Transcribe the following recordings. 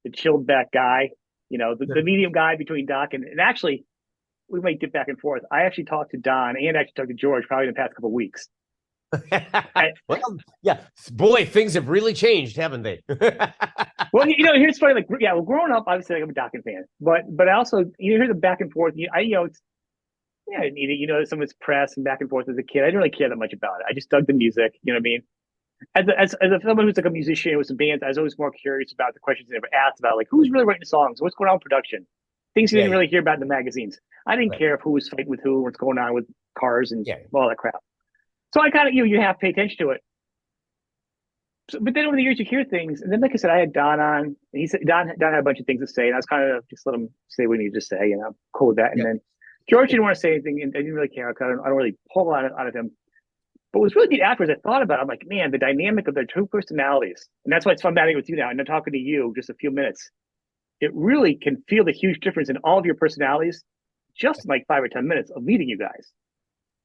the chilled back guy, the medium guy between Doc and actually we might dip back and forth. I actually talked to Don and actually talked to George probably in the past couple of weeks. I, Well, yeah, boy, things have really changed, haven't they? well, here's funny. Like, yeah, well, growing up, obviously, like, I'm a Dokken fan, but I also hear the back and forth. It's yeah, I need it. Some of it's press and back and forth as a kid. I didn't really care that much about it. I just dug the music. You know what I mean? As someone who's like a musician with some bands, I was always more curious about the questions they never asked about, like who's really writing the songs, what's going on with production, things you Yeah, didn't yeah, really hear about in the magazines. I didn't right. care if who was fighting with who, what's going on with cars and Yeah, all that crap. So I kind of you have to pay attention to it. So, but then over the years you hear things, and then like I said, I had Don on, and he said Don had a bunch of things to say, and I was kind of just let him say what he needed to say, cool with that. And yeah, then George didn't want to say anything, and I didn't really care. I don't really pull out of him. But what was really neat afterwards, I thought about it. I'm like, man, the dynamic of their two personalities. And that's why it's fun batting with you now. And I'm talking to you just a few minutes. It really can feel the huge difference in all of your personalities just in like 5 or 10 minutes of meeting you guys.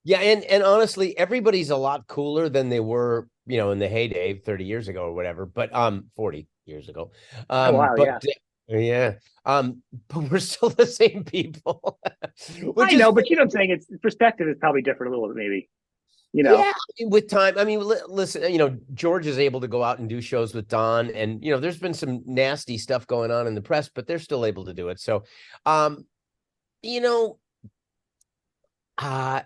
yeah. And honestly, everybody's a lot cooler than they were, in the heyday 30 years ago or whatever. But 40 years ago. Oh, wow. But Yeah. yeah, but we're still the same people, which I is know, but funny. you know what I'm saying? It's perspective is probably different a little bit, maybe, you know. Yeah, with time. I mean, listen, George is able to go out and do shows with Don, and there's been some nasty stuff going on in the press, but they're still able to do it. So, um, you know, uh,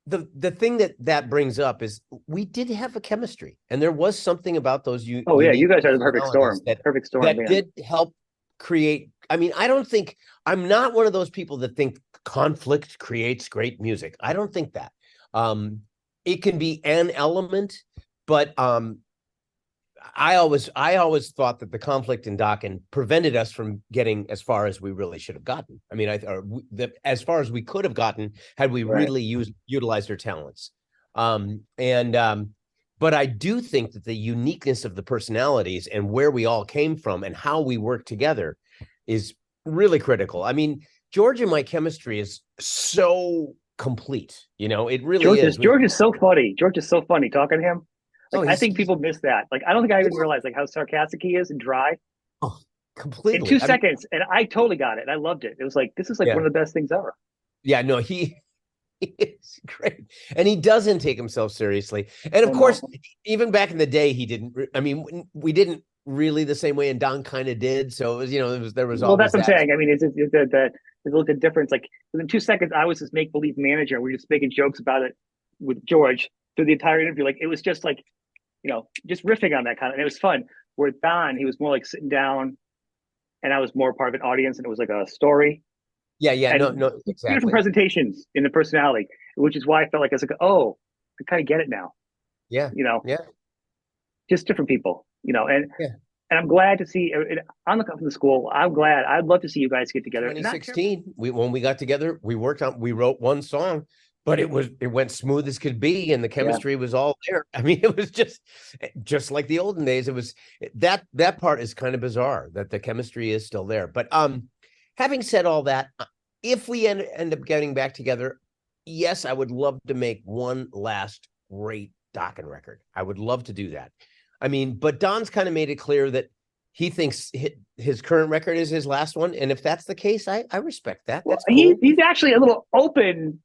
the thing that brings up is we did have a chemistry, and there was something about those Oh, yeah. You unique guys are the perfect personalities storm. that Perfect storm, that man. did help create. I mean, I don't think I'm not one of those people that think conflict creates great music. I don't think that. Um, it can be an element, but I always thought that the conflict in Dokken prevented us from getting as far as we really should have gotten. I mean, as far as we could have gotten had we Right. really utilized our talents. And But I do think that the uniqueness of the personalities and where we all came from and how we work together is really critical. I mean, George and my chemistry is so complete. It really George is is. George is so funny. George is so funny talking to him. Oh, Like I think he's people miss that. Like I don't think I even yeah, realized like how sarcastic he is and dry oh, in completely. two I mean, seconds, and I totally got it. I loved it. It was like this is like yeah. one of the best things ever. Yeah, no, it's great. And he doesn't take himself seriously. And of Oh no. course, even back in the day, he didn't. I mean, we didn't really the same way, and Don kind of did. So it was, there was Well, that's always what I'm that. saying. I mean, it's that there's a little bit difference. Like within 2 seconds, I was this make believe manager. And we were just making jokes about it with George through the entire interview. Like it was just like just riffing on that kind of, and it was fun. Where Don, he was more like sitting down, and I was more part of an audience, and it was like a story Yeah, yeah, no, and no, two different exactly. presentations in the personality, which is why I felt like I was like, oh, I kind of get it now. Yeah, You know, yeah, just different people. yeah. And I'm glad to see. I'm looking from the school. I'm glad. I'd love to see you guys get together. And not care. 2016, when we got together, we wrote one song, but it went smooth as could be, and the Yeah. chemistry was all there. I mean, it was just like the olden days. It was that part is kind of bizarre that the chemistry is still there. But having said all that, if we end up getting back together, yes, I would love to make one last great Dokken record. I would love to do that. I mean, but Don's kind of made it clear that he thinks his current record is his last one, and if that's the case, I respect that. Well, That's he cool. he's actually a little open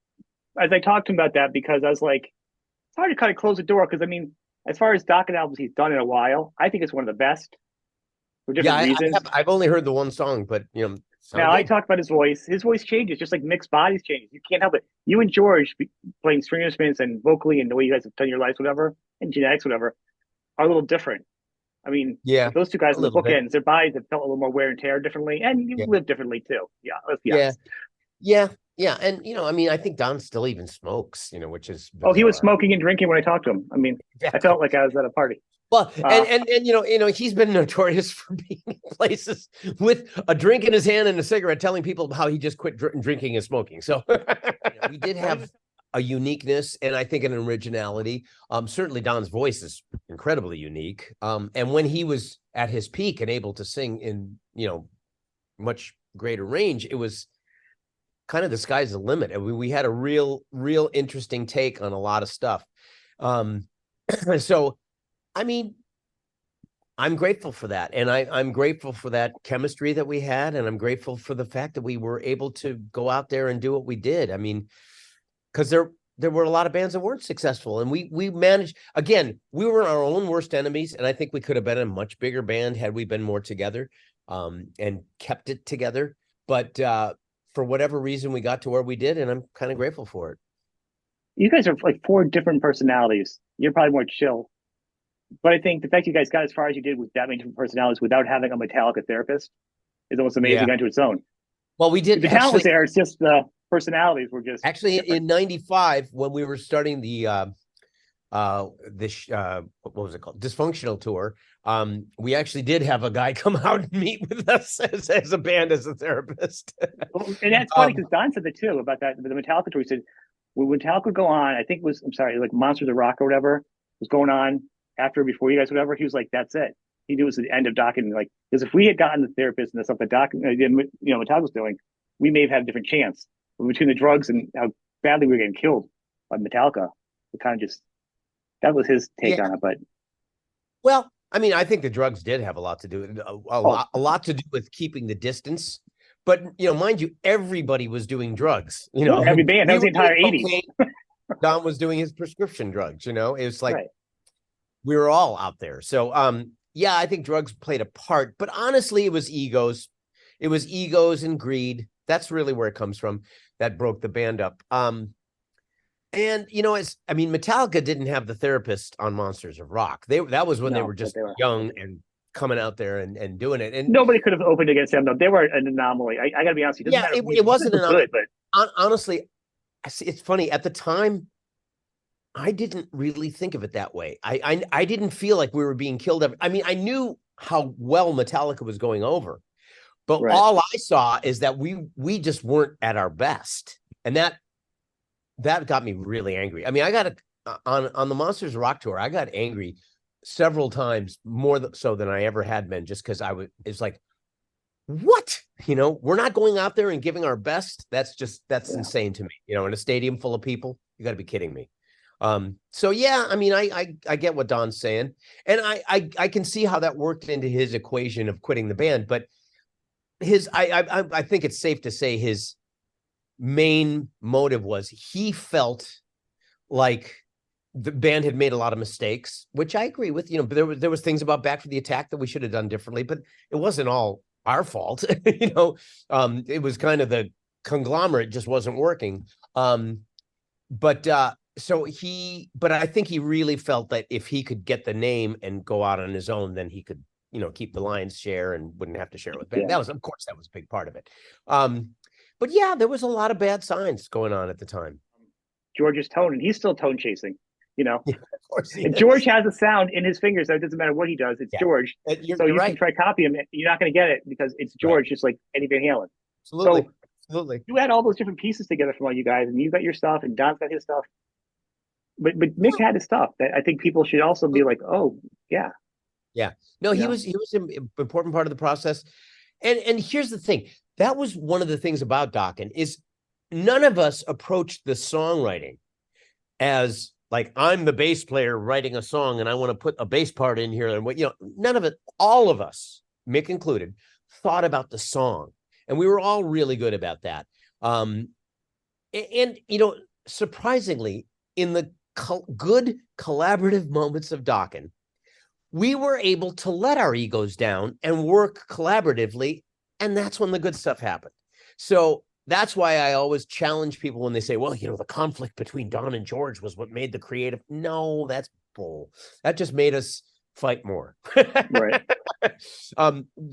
as I talked to him about that because I was like, it's hard to kind of close the door because I mean, as far as Dokken albums he's done in a while, I think it's one of the best for Yeah, different reasons. I've only heard the one song, but sound Now I good. talked about his voice. His voice changes, just like mixed bodies changes. You can't help it. You and George playing string instruments and vocally and the way you guys have done your lives, whatever, and genetics, whatever, are a little different. I mean, Yeah, like those two guys a in the little bit. bookends, their bodies have felt a little more wear and tear differently, and you Yeah, live differently too. Yeah, let's be yeah, honest. yeah, yeah, and I mean, I think Don still even smokes, which is Oh, he was bizarre. smoking and drinking when I talked to him. I mean, I Exactly. felt like I was at a party. Well, Uh, and he's been notorious for being in places with a drink in his hand and a cigarette, telling people how he just quit drinking and smoking. So we did have a uniqueness and I think an originality. Certainly Don's voice is incredibly unique. And when he was at his peak and able to sing in much greater range, it was kind of the sky's the limit. And we had a real interesting take on a lot of stuff. Um, so I mean, I'm grateful for that. And I'm grateful for that chemistry that we had. And I'm grateful for the fact that we were able to go out there and do what we did. I mean, because there were a lot of bands that weren't successful. And we managed, again, we were our own worst enemies. And I think we could have been a much bigger band had we been more together, and kept it together. But for whatever reason, we got to where we did. And I'm kind of grateful for it. You guys are like four different personalities. You're probably more chill. But I think the fact you guys got as far as you did with that many different personalities without having a Metallica therapist is almost Yeah. amazing unto its own. Well, we If did the talent was actually. there, it's just the personalities were just Actually, different. in '95, when we were starting the what was it called, dysfunctional tour, we actually did have a guy come out and meet with us as a band, as a therapist. And that's funny because Don said that too about that the Metallica tour. He said when Metallica would go on, I think it was, I'm sorry, like Monsters of Rock or whatever was going on after or before you guys, whatever. He was like, that's it. He knew it was the end of Dokken. Like, because if we had gotten the therapist and the stuff that Metallica was doing, we may have had a different chance. But between the drugs and how badly we were getting killed by Metallica, it kind of just that was his take Yeah. on it. But Well, I mean, I think the drugs did have a lot to do, a lot to do with keeping the distance. But mind you, everybody was doing drugs. Every band, that was the entire '80s. Don was doing his prescription drugs. It was like Right. we were all out there. So, yeah, I think drugs played a part. But honestly, it was egos. It was egos and greed. That's really where it comes from. That broke the band up. And Metallica didn't have the therapist on Monsters of Rock. That was when they were just young and coming out there and doing it. And nobody could have opened against them though. They were an anomaly. I got to be honest. It wasn't an good, but honestly, it's funny. At the time, I didn't really think of it that way. I didn't feel like we were being killed. I mean, I knew how well Metallica was going over, but all I saw is that we just weren't at our best, and that got me really angry. I mean, I got on the Monsters of Rock tour, I got angry several times, more so than I ever had been, just because it's like, what? We're not going out there and giving our best. That's insane to me. In a stadium full of people, you got to be kidding me. So yeah, I mean, I get what Don's saying, and I can see how that worked into his equation of quitting the band, but I think it's safe to say his main motive was he felt like the band had made a lot of mistakes, which I agree with. There was things about Back for the Attack that we should have done differently, but it wasn't all our fault. It was kind of the conglomerate just wasn't working. But I think he really felt that if he could get the name and go out on his own, then he could, keep the lion's share and wouldn't have to share it with band. Yeah. That was a big part of it. But yeah, there was a lot of bad signs going on at the time. George's tone, and he's still tone chasing, Yeah, of course and George has a sound in his fingers, so it doesn't matter what he does. It's George. You're you right. can try to copy him. You're not going to get it because it's George, just like Eddie Van Halen. Absolutely. Absolutely. You had all those different pieces together from all you guys, and you got your stuff, and Don's got his stuff. But Mick had his stuff that I think people should also be like, oh, yeah. Yeah. No, he was an important part of the process. And here's the thing. That was one of the things about Dokken is none of us approached the songwriting as like, I'm the bass player writing a song and I want to put a bass part in here. And none of it, all of us, Mick included, thought about the song. And we were all really good about that. And surprisingly, in the good collaborative moments of Dokken, we were able to let our egos down and work collaboratively. And that's when the good stuff happened. So that's why I always challenge people when they say, well, the conflict between Don and George was what made the creative. No, that's bull. That just made us fight more. Right.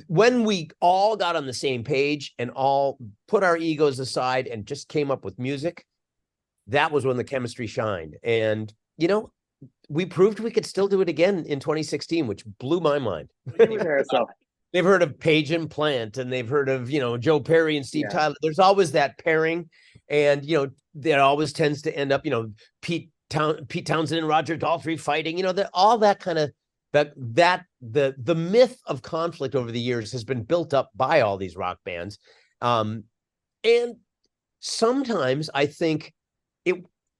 When we all got on the same page and all put our egos aside and just came up with music, that was when the chemistry shined. And, we proved we could still do it again in 2016, which blew my mind. They've heard of Page and Plant, and they've heard of, Joe Perry and Steve Tyler. There's always that pairing. And, that always tends to end up, Pete Townsend and Roger Daltrey fighting, all that kind of, the myth of conflict over the years has been built up by all these rock bands. And sometimes I think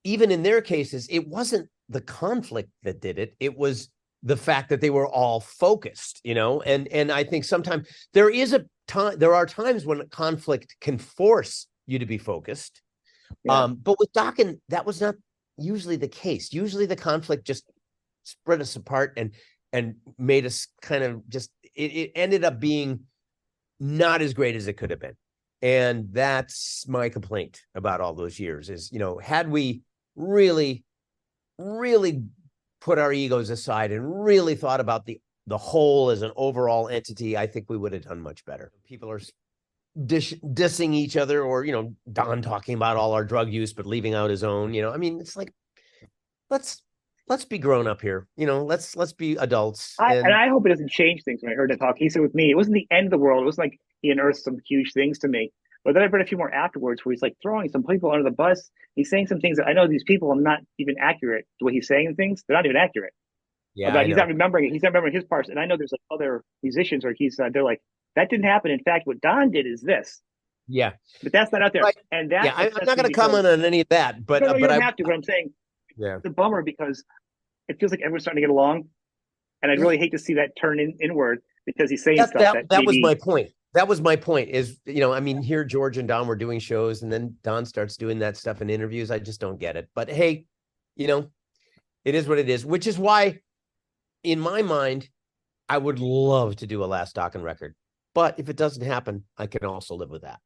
even in their cases, it wasn't the conflict that did it. It was the fact that they were all focused, and I think sometimes there are times when conflict can force you to be focused. Yeah. But with Dokken, that was not usually the case. Usually the conflict just spread us apart and made us kind of just, it ended up being not as great as it could have been. And that's my complaint about all those years is, had we really, really put our egos aside and really thought about the whole as an overall entity, I think we would have done much better. People are dissing each other, or Don talking about all our drug use but leaving out his own. I mean, it's like, let's be grown up here. Let's be adults. And I hope it doesn't change things. When I heard him talk, he said with me, it wasn't the end of the world. It was like he unearthed some huge things to me. But then I read a few more afterwards where he's like throwing some people under the bus. He's saying some things that I know these people are not even accurate. The way he's saying things, they're not even accurate. Yeah, he's not remembering it. He's not remembering his parts. And I know there's like other musicians where they're like, that didn't happen. In fact, what Don did is this. Yeah, but that's not out there. Right. And that, yeah, I'm not going to comment on any of that. But no, you don't I have to. But I'm saying, yeah, it's a bummer because it feels like everyone's starting to get along, and I'd really hate to see that turn inward because he's saying stuff that was my point. That was my point is, I mean, here George and Don were doing shows, and then Don starts doing that stuff in interviews. I just don't get it. But hey, it is what it is, which is why, in my mind, I would love to do a Last Dokken record. But if it doesn't happen, I can also live with that.